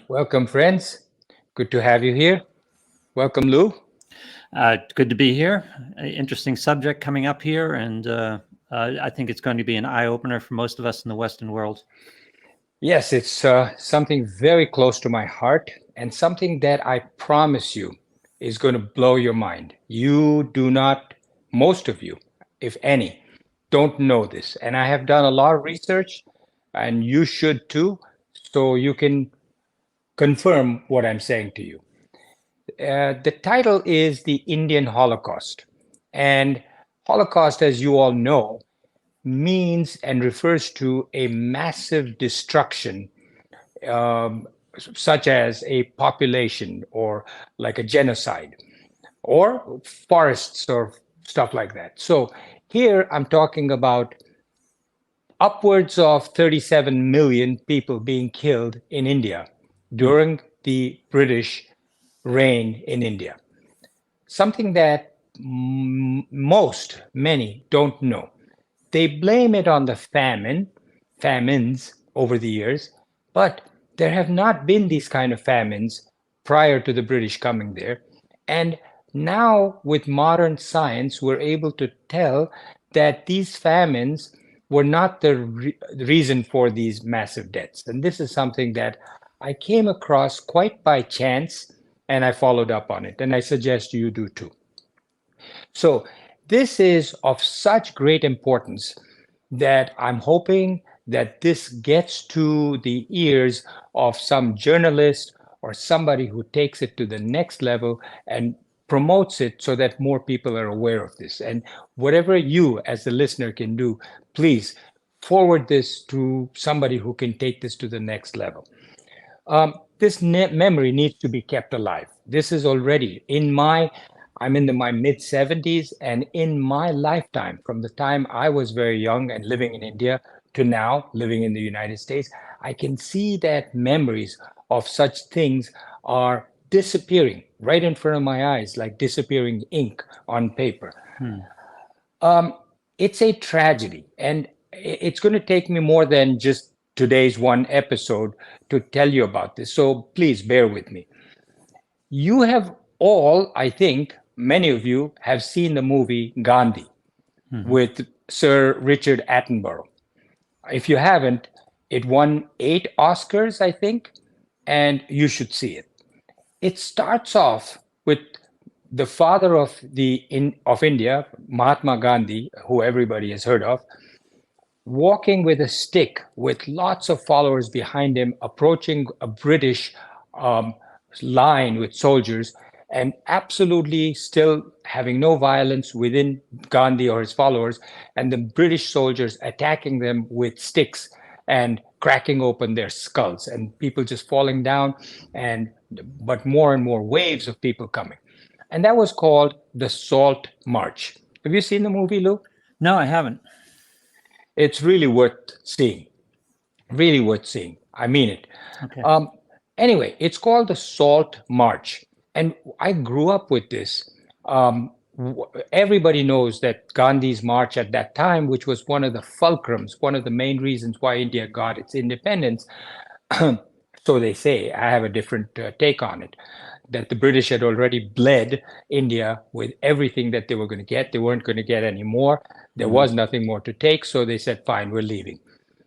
Welcome, friends. Good to have you here. Welcome, Lou. Good to be here. Interesting subject coming up here, and I think it's going to be an eye opener for most of us in the Western world. Yes, it's something very close to my heart and something that I promise you is going to blow your mind. You do not, most of you, if any, don't know this. And I have done a lot of research, and you should too, so you can confirm what I'm saying to you. The title is The Indian Holocaust. And Holocaust, as you all know, means and refers to a massive destruction, um, such as a population or like a genocide or forests or stuff like that. So here I'm talking about upwards of 37 million people being killed in India during the British reign in India. Something that many don't know. They blame it on the famines over the years, but there have not been these kind of famines prior to the British coming there. And now, with modern science, we're able to tell that these famines were not the reason for these massive deaths. And this is something that I came across quite by chance, and I followed up on it. And I suggest you do too. So, this is of such great importance that I'm hoping that this gets to the ears of some journalist or somebody who takes it to the next level and promotes it so that more people are aware of this. And whatever you, as the listener, can do, please forward this to somebody who can take this to the next level. This memory needs to be kept alive. This is already I'm in my mid 70s, and in my lifetime, from the time I was very young and living in India to now living in the United States, I can see that memories of such things are disappearing right in front of my eyes, like disappearing ink on paper. It's a tragedy, and it's going to take me more than just today's one episode to tell you about this. So please bear with me. You have all, I think, many of you have seen the movie Gandhi with Sir Richard Attenborough. If you haven't, it won 8 Oscars, I think, and you should see it. It starts off with the father of India, Mahatma Gandhi, who everybody has heard of, walking with a stick with lots of followers behind him, approaching a British um, line with soldiers, and absolutely still having no violence within Gandhi or his followers, and the British soldiers attacking them with sticks and cracking open their skulls, and people just falling down, but more and more waves of people coming. And that was called the Salt March. Have you seen the movie, Lou? No, I haven't. It's really worth seeing. Really worth seeing. I mean it. Okay. Anyway, it's called the Salt March. And I grew up with this. Everybody knows that Gandhi's march at that time, which was one of the fulcrums, one of the main reasons why India got its independence, so they say. I have a different take on it. That the British had already bled India with everything that they were going to get. They weren't going to get any more. There was nothing more to take. So they said, fine, we're leaving.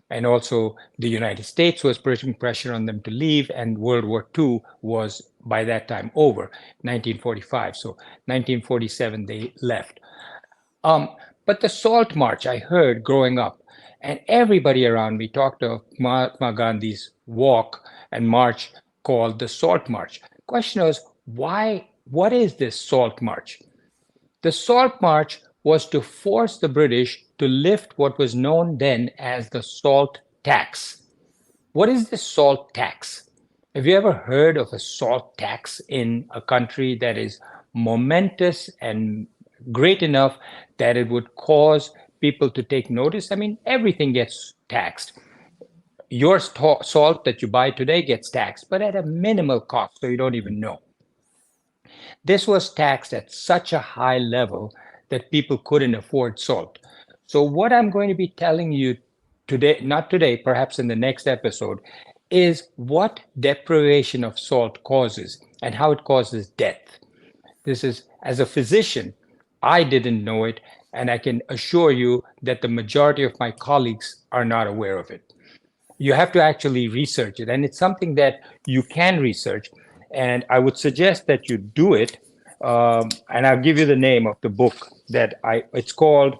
And also, the United States was putting pressure on them to leave, and World War II was by that time over, 1945. So 1947, they left. But the Salt March, I heard growing up, and everybody around me talked of Mahatma Gandhi's walk and march called the Salt March. Question was, why? What is this Salt March? The Salt March was to force the British to lift what was known then as the salt tax. What is the salt tax? Have you ever heard of a salt tax in a country that is momentous and great enough that it would cause people to take notice? I mean, everything gets taxed. Your salt that you buy today gets taxed, but at a minimal cost, so you don't even know. This was taxed at such a high level that people couldn't afford salt. So, what I'm going to be telling you today, not today, perhaps in the next episode, is what deprivation of salt causes and how it causes death. This is, as a physician, I didn't know it, and I can assure you that the majority of my colleagues are not aware of it. You have to actually research it, and it's something that you can research, and I would suggest that you do it. And I'll give you the name of the book that it's called.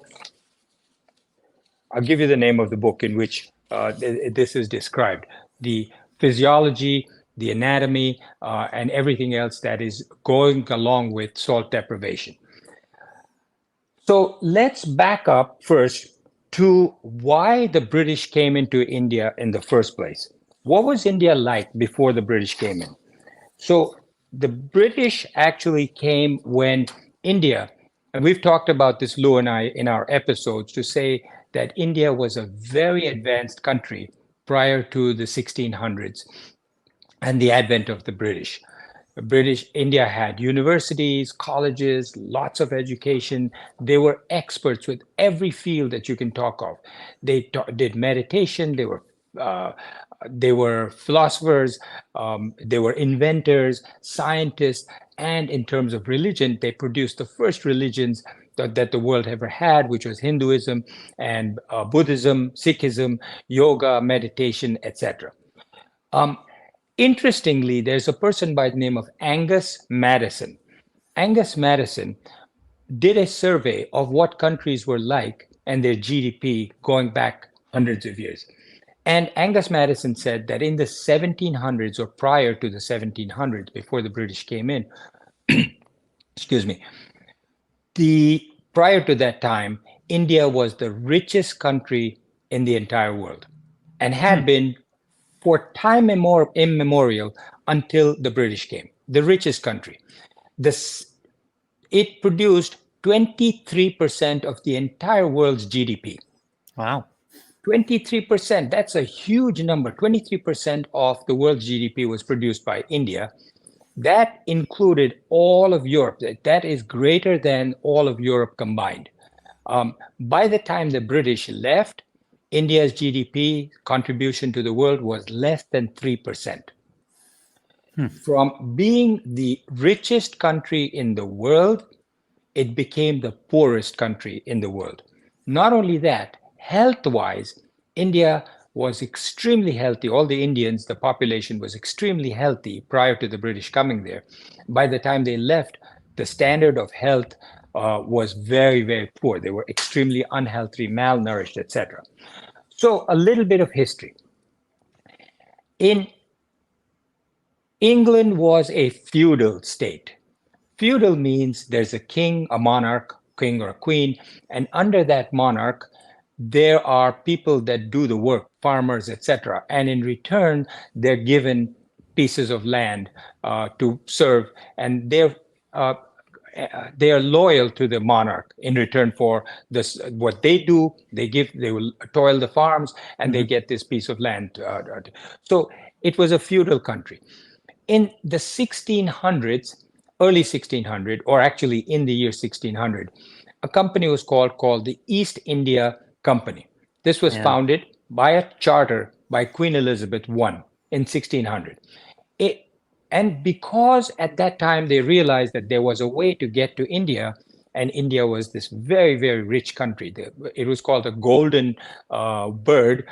I'll give you the name of the book in which this is described: the physiology, the anatomy, and everything else that is going along with salt deprivation. So let's back up first to why the British came into India in the first place. What was India like before the British came in? So the British actually came when India, and we've talked about this, Lou and I, in our episodes, to say that India was a very advanced country prior to the 1600s and the advent of the British. British India had universities, colleges, lots of education. They were experts with every field that you can talk of. They did meditation. Uh, they were philosophers. They were inventors, scientists, and in terms of religion, they produced the first religions that the world ever had, which was Hinduism and Buddhism, Sikhism, yoga, meditation, etc. Interestingly, there's a person by the name of Angus Madison. Angus Madison did a survey of what countries were like and their GDP going back hundreds of years. And Angus Madison said that in the 1700s or prior to the 1700s, before the British came in, excuse me, the prior to that time, India was the richest country in the entire world and had been for time immemorial until the British came, the richest country. This, it produced 23% of the entire world's GDP. Wow. 23%, that's a huge number. 23% of the world's GDP was produced by India. That included all of Europe. That is greater than all of Europe combined. By the time the British left, India's GDP contribution to the world was less than 3%. From being the richest country in the world, it became the poorest country in the world. Not only that, health-wise, India was extremely healthy. All the Indians, the population was extremely healthy prior to the British coming there. By the time they left, the standard of health was very, very poor. They were extremely unhealthy, malnourished, etc. So a little bit of history. In England was a feudal state. Feudal means there's a king, a monarch, king or a queen, and under that monarch, there are people that do the work, farmers, etc. And in return, they're given pieces of land to serve, and they are loyal to the monarch in return for this. What they do, they will toil the farms, and they get this piece of land. So it was a feudal country. In the 1600s, early 1600, or actually in the year 1600, a company was called the East India Company. This was founded by a charter by Queen Elizabeth I in 1600. And because at that time they realized that there was a way to get to India, and India was this very, very rich country. It was called a golden bird.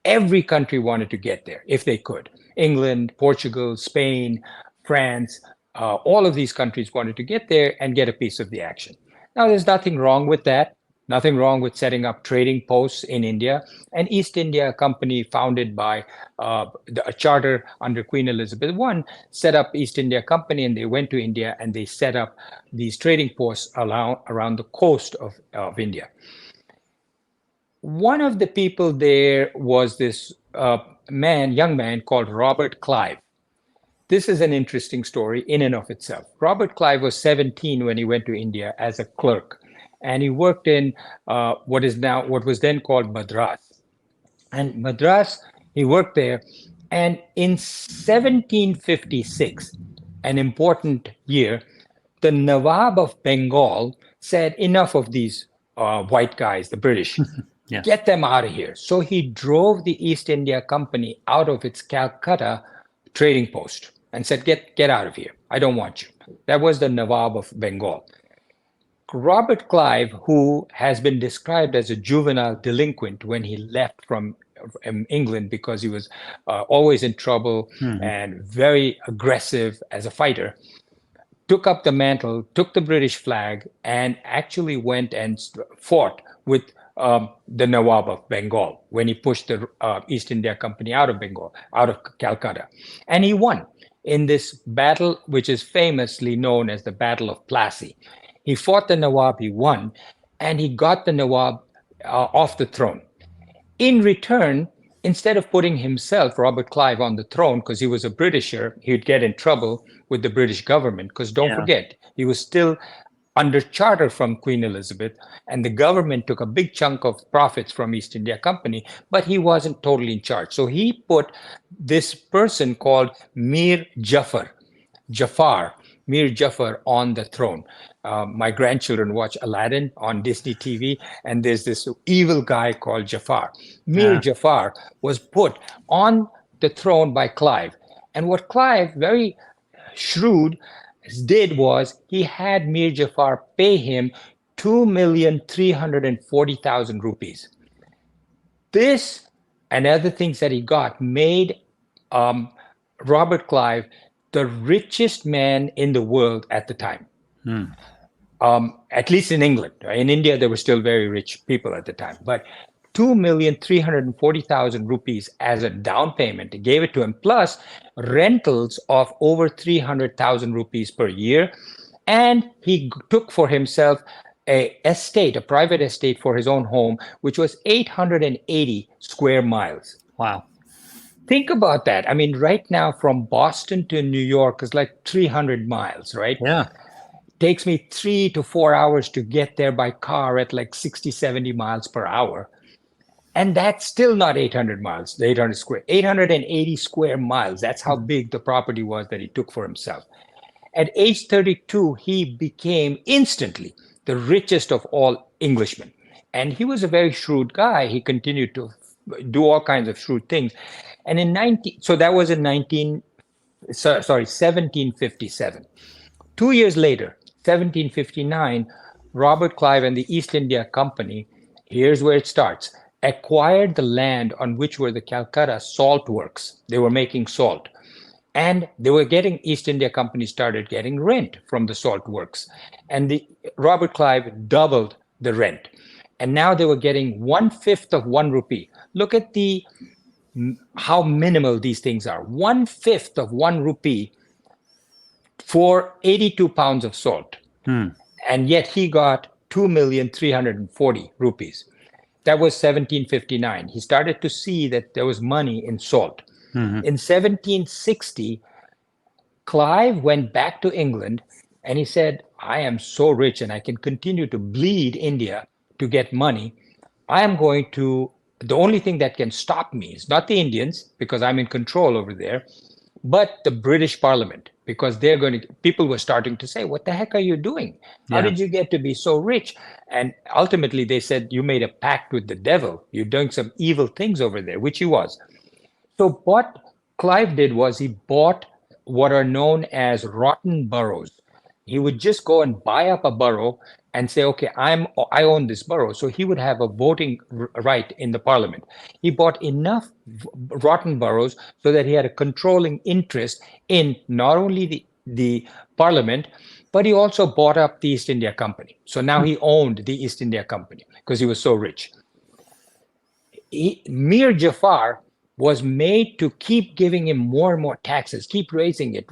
Every country wanted to get there if they could. England, Portugal, Spain, France, all of these countries wanted to get there and get a piece of the action. Now, there's nothing wrong with that. Nothing wrong with setting up trading posts in India. An East India Company founded by a charter under Queen Elizabeth I set up East India Company, and they went to India and they set up these trading posts around the coast of India. One of the people there was this young man called Robert Clive. This is an interesting story in and of itself. Robert Clive was 17 when he went to India as a clerk, and he worked in what was then called Madras. And Madras, he worked there, and in 1756, an important year, the Nawab of Bengal said, enough of these white guys, the British. Yeah. Get them out of here. So he drove the East India Company out of its Calcutta trading post and said, get out of here. I don't want you. That was the Nawab of Bengal. Robert Clive, who has been described as a juvenile delinquent when he left from England because he was always in trouble and very aggressive as a fighter, took up the mantle, took the British flag, and actually went and fought with the Nawab of Bengal when he pushed the East India Company out of Bengal, out of Calcutta. And he won in this battle, which is famously known as the Battle of Plassey. He fought the Nawab, he won, and he got the Nawab off the throne. In return, instead of putting himself, Robert Clive, on the throne because he was a Britisher, he'd get in trouble with the British government because don't forget, he was still under charter from Queen Elizabeth, and the government took a big chunk of profits from East India Company, but he wasn't totally in charge. So he put this person called Mir Jafar on the throne. My grandchildren watch Aladdin on Disney TV, and there's this evil guy called Jafar. Mir Jafar was put on the throne by Clive. And what Clive, very shrewd, did was he had Mir Jafar pay him 2,340,000 rupees. This and other things that he got made Robert Clive the richest man in the world at the time. At least in England. In India, there were still very rich people at the time. But 2,340,000 rupees as a down payment. He gave it to him, plus rentals of over 300,000 rupees per year. And he took for himself a private estate for his own home, which was 880 square miles. Wow. Think about that. I mean, right now from Boston to New York is like 300 miles, right? Yeah. Takes me 3 to 4 hours to get there by car at like 60, 70 miles per hour. And that's still not 800 miles, the 880 square miles. That's how big the property was that he took for himself. At age 32, he became instantly the richest of all Englishmen. And he was a very shrewd guy. He continued to do all kinds of shrewd things. And so that was in 1757. 2 years later, 1759, Robert Clive and the East India Company, here's where it starts, acquired the land on which were the Calcutta salt works. They were making salt. And they were East India Company started getting rent from the salt works. And Robert Clive doubled the rent. And now they were getting 1/5 of 1 rupee. Look at how minimal these things are. 1/5 of 1 rupee for 82 pounds of salt. And yet he got 2,340,000 rupees. That was 1759. He started to see that there was money in salt. In 1760, Clive went back to England and he said, I am so rich and I can continue to bleed India to get money. The only thing that can stop me is not the Indians, because I'm in control over there, but the British Parliament, because people were starting to say, what the heck are you doing? How did you get to be so rich? And ultimately they said, you made a pact with the devil. You're doing some evil things over there, which he was. So what Clive did was he bought what are known as rotten boroughs. He would just go and buy up a borough and say, okay, I own this borough. So he would have a voting right in the parliament. He bought enough rotten boroughs so that he had a controlling interest in not only the parliament, but he also bought up the East India Company. So now he owned the East India Company because he was so rich. Mir Jafar was made to keep giving him more and more taxes, keep raising it.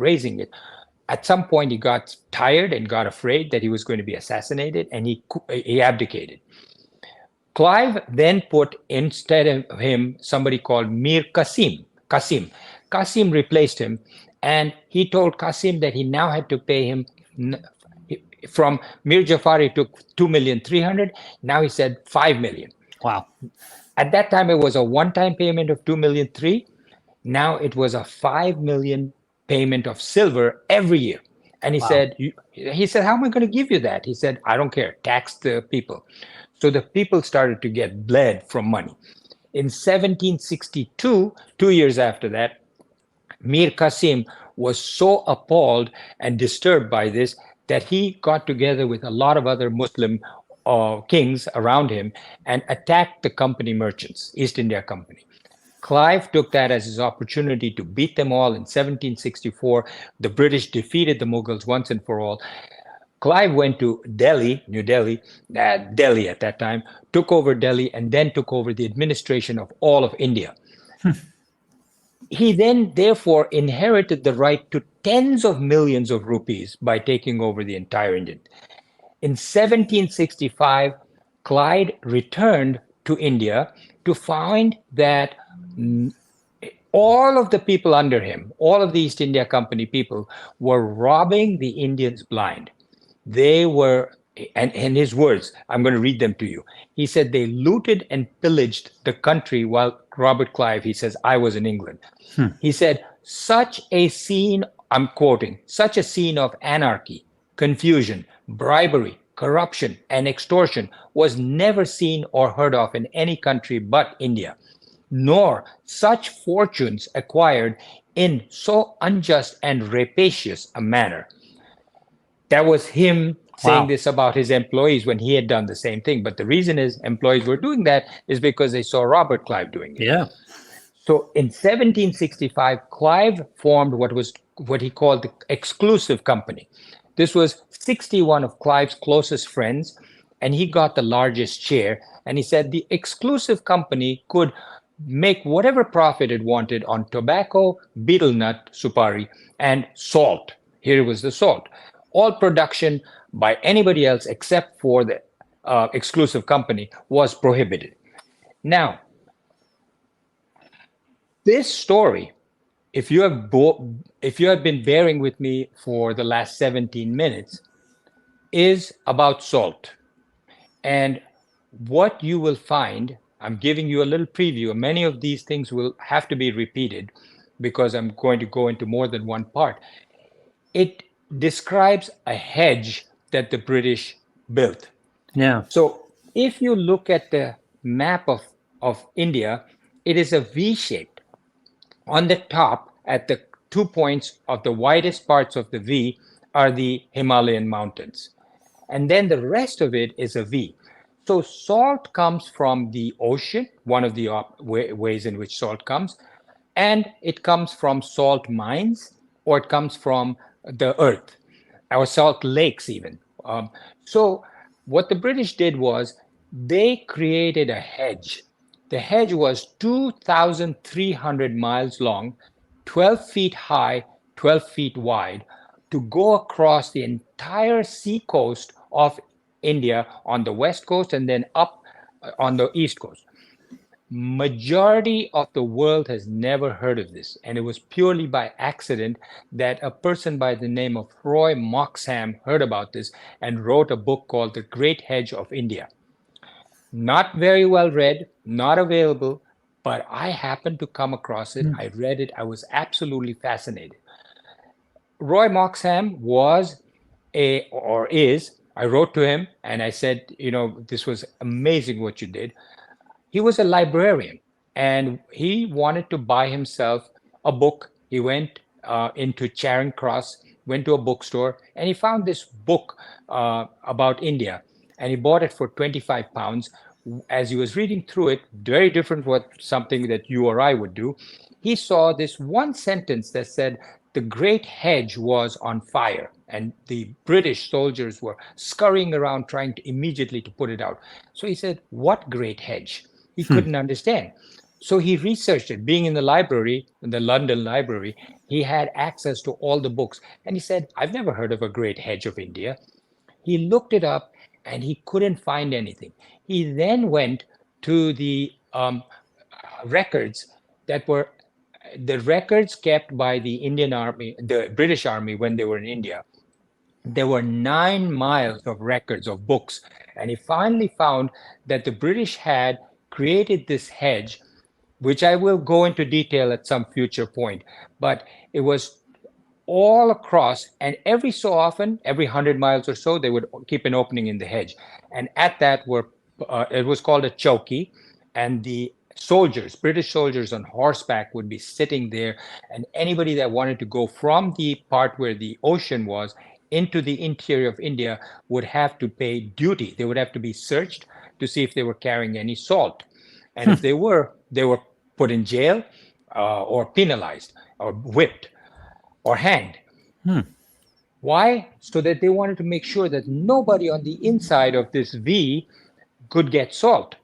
At some point, he got tired and got afraid that he was going to be assassinated, and he abdicated. Clive then put instead of him somebody called Mir Qasim. Qasim replaced him, and he told Qasim that he now had to pay him. From Mir Jafar, he took 2,300,000. Now he said 5 million. Wow. At that time, it was a one-time payment of 2,300,000. Now it was a 5 million payment of silver every year. And he said, how am I going to give you that? He said, I don't care. Tax the people. So the people started to get bled from money. In 1762, 2 years after that, Mir Qasim was so appalled and disturbed by this that he got together with a lot of other Muslim kings around him and attacked the company merchants, East India Company. Clive took that as his opportunity to beat them all in 1764. The British defeated the Mughals once and for all. Clive went to Delhi, New Delhi, Delhi at that time, took over Delhi, and then took over the administration of all of India. He then, therefore, inherited the right to tens of millions of rupees by taking over the entire India. In 1765, Clyde returned to India to find that all of the people under him, all of the East India Company people, were robbing the Indians blind. They were, and in his words, I'm going to read them to you. He said they looted and pillaged the country while Robert Clive, he says, I was in England. He said, such a scene, I'm quoting, such a scene of anarchy, confusion, bribery, corruption, and extortion was never seen or heard of in any country but India, nor such fortunes acquired in so unjust and rapacious a manner. That was him saying Wow. this about his employees when he had done the same thing. But the reason is employees were doing that is because they saw Robert Clive doing it. Yeah. So in 1765, Clive formed what he called the exclusive company. This was 61 of Clive's closest friends, and he got the largest share. And he said the exclusive company could make whatever profit it wanted on tobacco, betel nut, supari, and salt. Here was the salt. All production by anybody else except for the exclusive company was prohibited. Now, this story, if you have been bearing with me for the last 17 minutes, is about salt. And what you will find, I'm giving you a little preview. Many of these things will have to be repeated because I'm going to go into more than one part. It describes a hedge that the British built. Yeah. So if you look at the map of India, it is a V shaped. On the top, at the 2 points of the widest parts of the V, are the Himalayan mountains. And then the rest of it is a V. So salt comes from the ocean, one of the ways in which salt comes, and it comes from salt mines, or it comes from the earth, or salt lakes even. So what the British did was they created a hedge. The hedge was 2,300 miles long, 12 feet high, 12 feet wide, to go across the entire sea coast of India on the west coast and then up on the east coast. Majority of the world has never heard of this, and it was purely by accident that a person by the name of Roy Moxham heard about this and wrote a book called The Great Hedge of India. Not very well read, not available, but I happened to come across it. I read it. I was absolutely fascinated. Roy Moxham or is, I wrote to him and I said, this was amazing what you did. He was a librarian and he wanted to buy himself a book. He went into Charing Cross, went to a bookstore, and he found this book about India. And he bought it for £25. As he was reading through it, very different what something that you or I would do, he saw this one sentence that said, the Great Hedge was on fire, and the British soldiers were scurrying around trying to immediately to put it out. So he said, what Great Hedge? He couldn't understand. So he researched it. Being in the library, in the London library, he had access to all the books. And he said, I've never heard of a Great Hedge of India. He looked it up and he couldn't find anything. He then went to the records that were the records kept by the Indian Army, the British Army when they were in India. There were 9 miles of records of books. And he finally found that the British had created this hedge, which I will go into detail at some future point. But it was all across, and every so often, every 100 miles or so, they would keep an opening in the hedge. And at that were it was called a chowki, and the soldiers, British soldiers on horseback, would be sitting there, and anybody that wanted to go from the part where the ocean was into the interior of India would have to pay duty. They would have to be searched to see if they were carrying any salt, and if they were put in jail or penalized or whipped or hanged. Hmm. Why? So that they wanted to make sure that nobody on the inside of this V could get salt.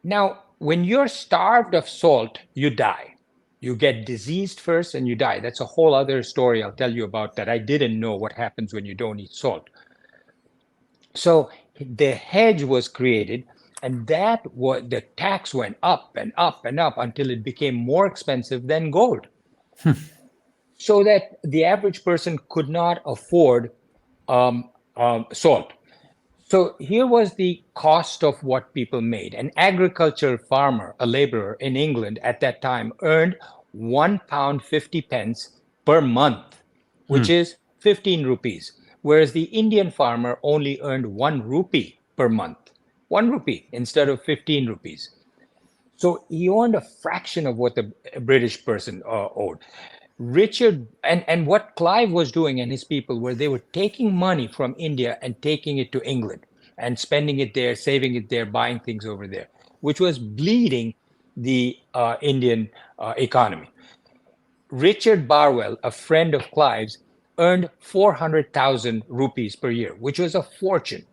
Now, when you're starved of salt, you die. You get diseased first and you die. That's a whole other story I'll tell you about that I didn't know what happens when you don't eat salt. So the hedge was created, and that was the tax went up and up and up until it became more expensive than gold. So that the average person could not afford salt. So here was the cost of what people made. An agricultural farmer, a laborer in England at that time, earned £1 50 per month, Hmm. which is 15 rupees, whereas the Indian farmer only earned 1 rupee per month, 1 rupee instead of 15 rupees. So he earned a fraction of what the British person owed. Richard and what Clive was doing and his people were they were taking money from India and taking it to England and spending it there, saving it there, buying things over there, which was bleeding the Indian economy. Richard Barwell, a friend of Clive's, earned 400,000 rupees per year, which was a fortune.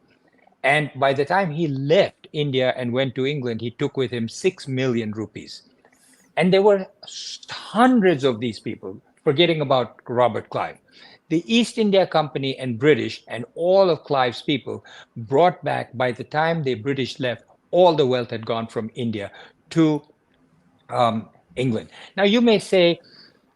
And by the time he left India and went to England, he took with him 6 million rupees. And there were hundreds of these people, forgetting about Robert Clive. The East India Company and British and all of Clive's people brought back, by the time the British left, all the wealth had gone from India to England. Now, you may say,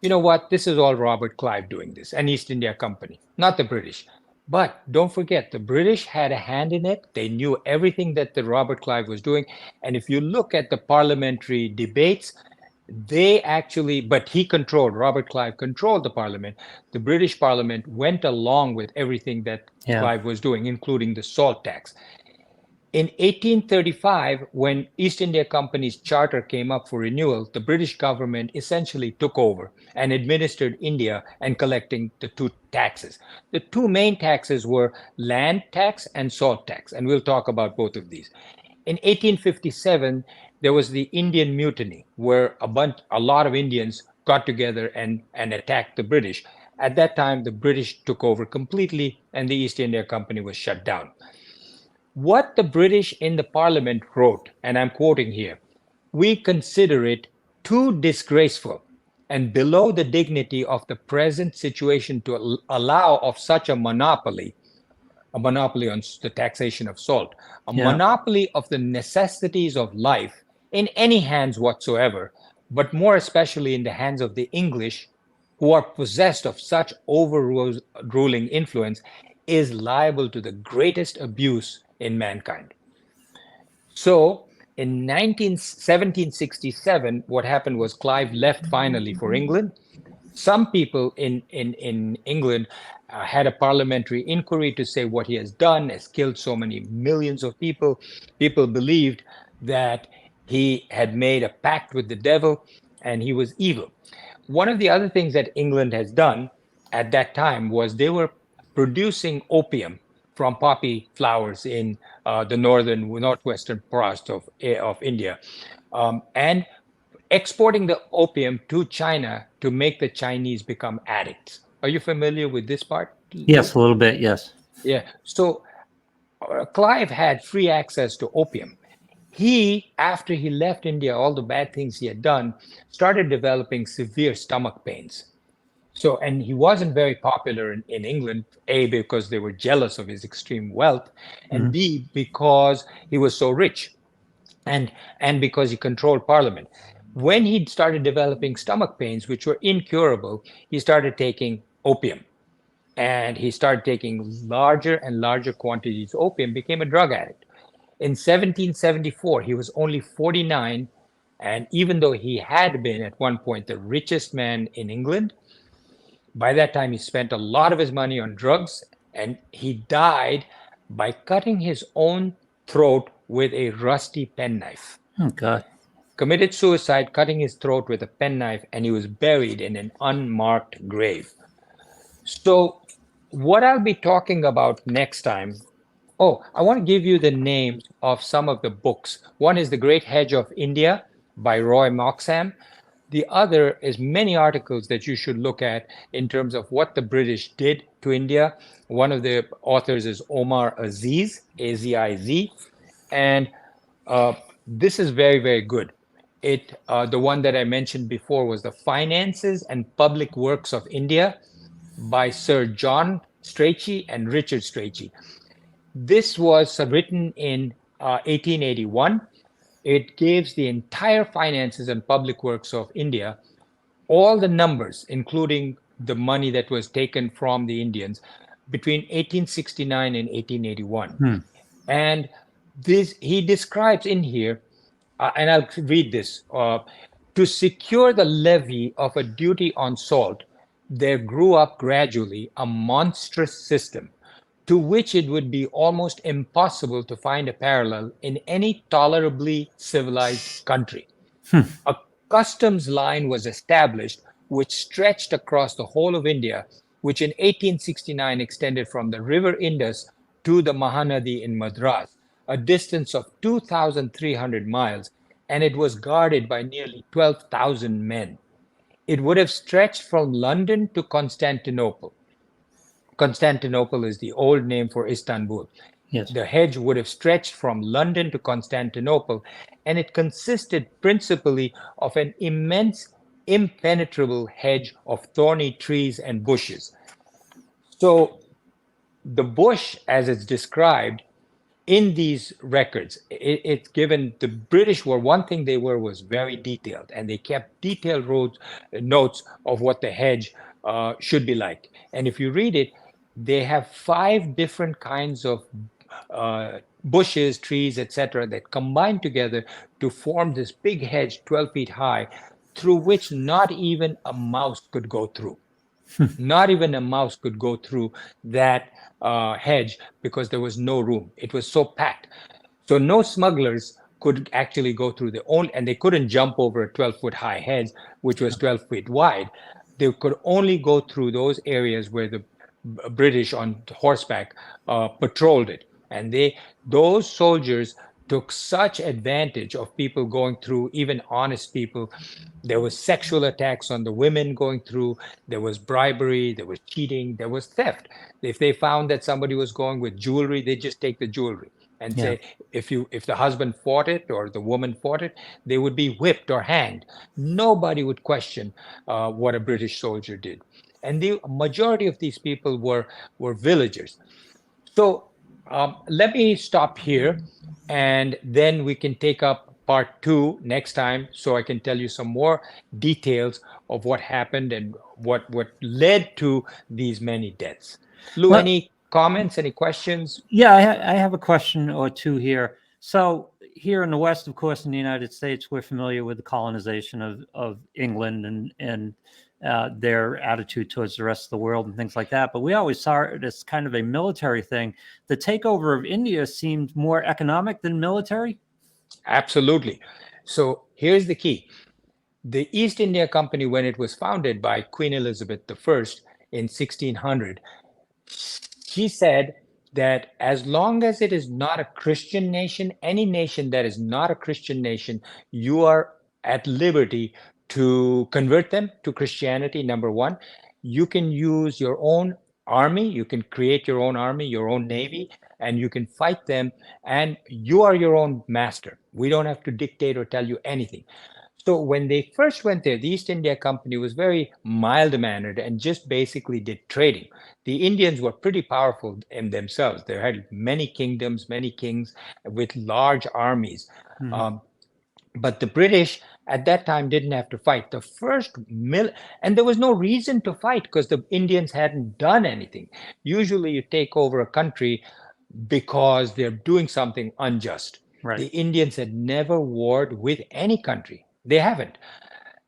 you know what, this is all Robert Clive doing this, and East India Company, not the British. But don't forget, the British had a hand in it. They knew everything that the Robert Clive was doing. And if you look at the parliamentary debates, they actually, but he controlled, Robert Clive controlled the parliament. The British parliament went along with everything that Yeah. Clive was doing, including the salt tax. In 1835, when East India Company's charter came up for renewal, the British government essentially took over and administered India and collecting the two taxes. The two main taxes were land tax and salt tax, and we'll talk about both of these. In 1857, there was the Indian Mutiny, where a lot of Indians got together and attacked the British. At that time, the British took over completely, and the East India Company was shut down. What the British in the Parliament wrote, and I'm quoting here, we consider it too disgraceful and below the dignity of the present situation to allow of such a monopoly on the taxation of salt, a Yeah. monopoly of the necessities of life in any hands whatsoever, but more especially in the hands of the English, who are possessed of such overruling influence, is liable to the greatest abuse in mankind. So in 1767, what happened was Clive left finally for England. Some people in England had a parliamentary inquiry to say what he has done has killed so many millions of people. People believed that he had made a pact with the devil and he was evil. One of the other things that England has done at that time was they were producing opium from poppy flowers in the northwestern part of India, and exporting the opium to China to make the Chinese become addicts. Are you familiar with this part, Yes, Luke? a little bit. Yes. Yeah. So Clive had free access to opium. He, after he left India, all the bad things he had done, started developing severe stomach pains. So, and he wasn't very popular in England, A, because they were jealous of his extreme wealth, and Mhm. B, because he was so rich and and because he controlled parliament. When he started developing stomach pains, which were incurable, he started taking opium, and he started taking larger and larger quantities of opium, became a drug addict. In 1774, he was only 49, and even though he had been at one point the richest man in England, by that time he spent a lot of his money on drugs, and he died by cutting his own throat with a rusty penknife. Oh, God. Committed suicide, cutting his throat with a penknife, and he was buried in an unmarked grave. So, what I'll be talking about next time. Oh, I want to give you the names of some of the books. One is The Great Hedge of India by Roy Moxham. The other is many articles that you should look at in terms of what the British did to India. One of the authors is Omar Aziz, Aziz, and uh, this is very, very good. The one that I mentioned before was The Finances and Public Works of India by Sir John Strachey and Richard Strachey. This was written in 1881. It gives the entire finances and public works of India, all the numbers, including the money that was taken from the Indians between 1869 and 1881. And this he describes in here, and I'll read this. To secure the levy of a duty on salt, there grew up gradually a monstrous system to which it would be almost impossible to find a parallel in any tolerably civilized country. A customs line was established which stretched across the whole of India, which in 1869 extended from the river Indus to the Mahanadi in Madras, a distance of 2,300 miles, and it was guarded by nearly 12,000 men. It would have stretched from London to Constantinople. Constantinople is the old name for Istanbul. Yes. The hedge would have stretched from London to Constantinople, and it consisted principally of an immense, impenetrable hedge of thorny trees and bushes. So, the bush, as it's described in these records, it's given the British were one thing they were was very detailed, and they kept detailed notes of what the hedge should be like. And if you read it, they have 5 different kinds of bushes, trees, etc., that combine together to form this big hedge 12 feet high, through which not even a mouse could go through. Not even a mouse could go through that hedge because there was no room. It was so packed. So no smugglers could actually go through and they couldn't jump over a 12-foot high hedge, which was 12 feet wide. They could only go through those areas where the British on horseback patrolled it. And those soldiers took such advantage of people going through, even honest people. There was sexual attacks on the women going through. There was bribery. There was cheating. There was theft. If they found that somebody was going with jewelry, they just take the jewelry and say, if the husband fought it or the woman fought it, they would be whipped or hanged. Nobody would question what a British soldier did. And the majority of these people were villagers. So let me stop here, and then we can take up part 2 next time, so I can tell you some more details of what happened and what led to these many deaths. Lou, Well, any comments, any questions? yeah, I have a question or two here. So here in the West, of course, in the United States, we're familiar with the colonization of England and their attitude towards the rest of the world and things like that. But we always saw it as kind of a military thing. The takeover of India seemed more economic than military. Absolutely. So here's the key. The East India Company, when it was founded by Queen Elizabeth I in 1600, she said that as long as it is not a Christian nation, any nation that is not a Christian nation, you are at liberty to convert them to Christianity, number one. You can use your own army, you can create your own army, your own navy, and you can fight them, and you are your own master. We don't have to dictate or tell you anything. So when they first went there, the East India Company was very mild-mannered and just basically did trading. The Indians were pretty powerful in themselves. They had many kingdoms, many kings with large armies. But the British at that time didn't have to fight. And there was no reason to fight because the Indians hadn't done anything. Usually you take over a country because they're doing something unjust. Right. The Indians had never warred with any country. They haven't.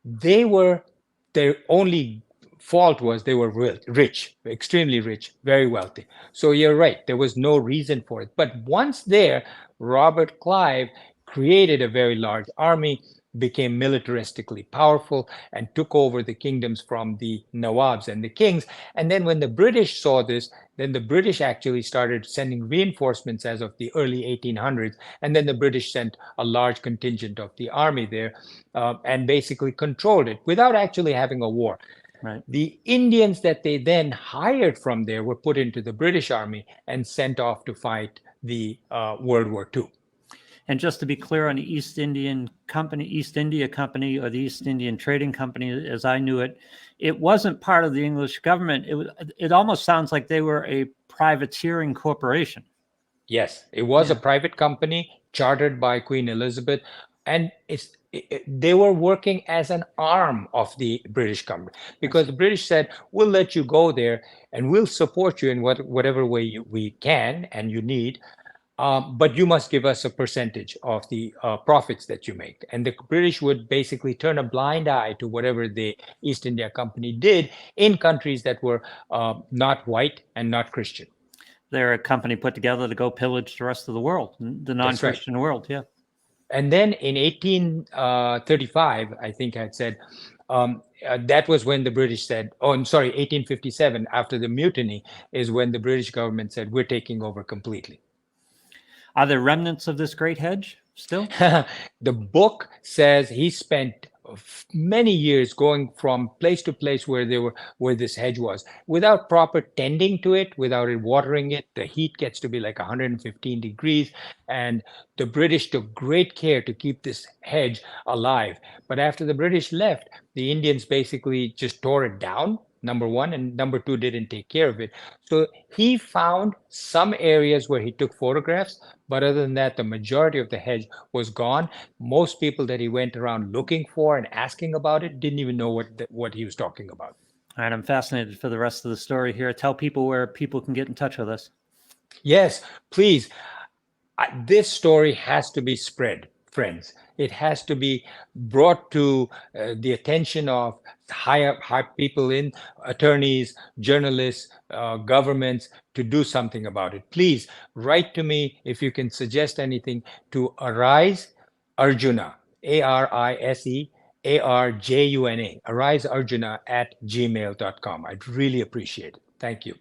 Their only fault was they were rich, extremely rich, very wealthy. So you're right, there was no reason for it. But once there, Robert Clive created a very large army, became militaristically powerful, and took over the kingdoms from the Nawabs and the kings. And then when the British saw this, then the British actually started sending reinforcements as of the early 1800s. And then the British sent a large contingent of the army there and basically controlled it without actually having a war. Right. The Indians that they then hired from there were put into the British Army and sent off to fight the World War II. And just to be clear on the East India Company, or the East Indian Trading Company, as I knew it, it wasn't part of the English government. It almost sounds like they were a privateering corporation. Yes, it was a private company chartered by Queen Elizabeth, and they were working as an arm of the British government because the British said, "We'll let you go there, and we'll support you in whatever way we can and you need." But you must give us a percentage of the profits that you make. And the British would basically turn a blind eye to whatever the East India Company did in countries that were not white and not Christian. They're a company put together to go pillage the rest of the world, the non-Christian world. Yeah. And then in 1835, I think I said, that was when the British said, oh, I'm sorry, 1857, after the mutiny, is when the British government said, we're taking over completely. Are there remnants of this Great Hedge still? The book says he spent many years going from place to place where this hedge was without proper tending to it, without it watering it. The heat gets to be like 115 degrees, and the British took great care to keep this hedge alive. But after the British left, the Indians basically just tore it down, number one, and number two, didn't take care of it. So he found some areas where he took photographs, but other than that, the majority of the hedge was gone. Most people that he went around looking for and asking about it didn't even know what he was talking about. All right, I'm fascinated for the rest of the story here. Tell people where people can get in touch with us. Yes, please. This story has to be spread, friends. It has to be brought to the attention of high people in attorneys, journalists, governments to do something about it. Please write to me if you can suggest anything to Arise Arjuna, ARISE ARJUNA, Arise Arjuna at gmail.com. I'd really appreciate it. Thank you.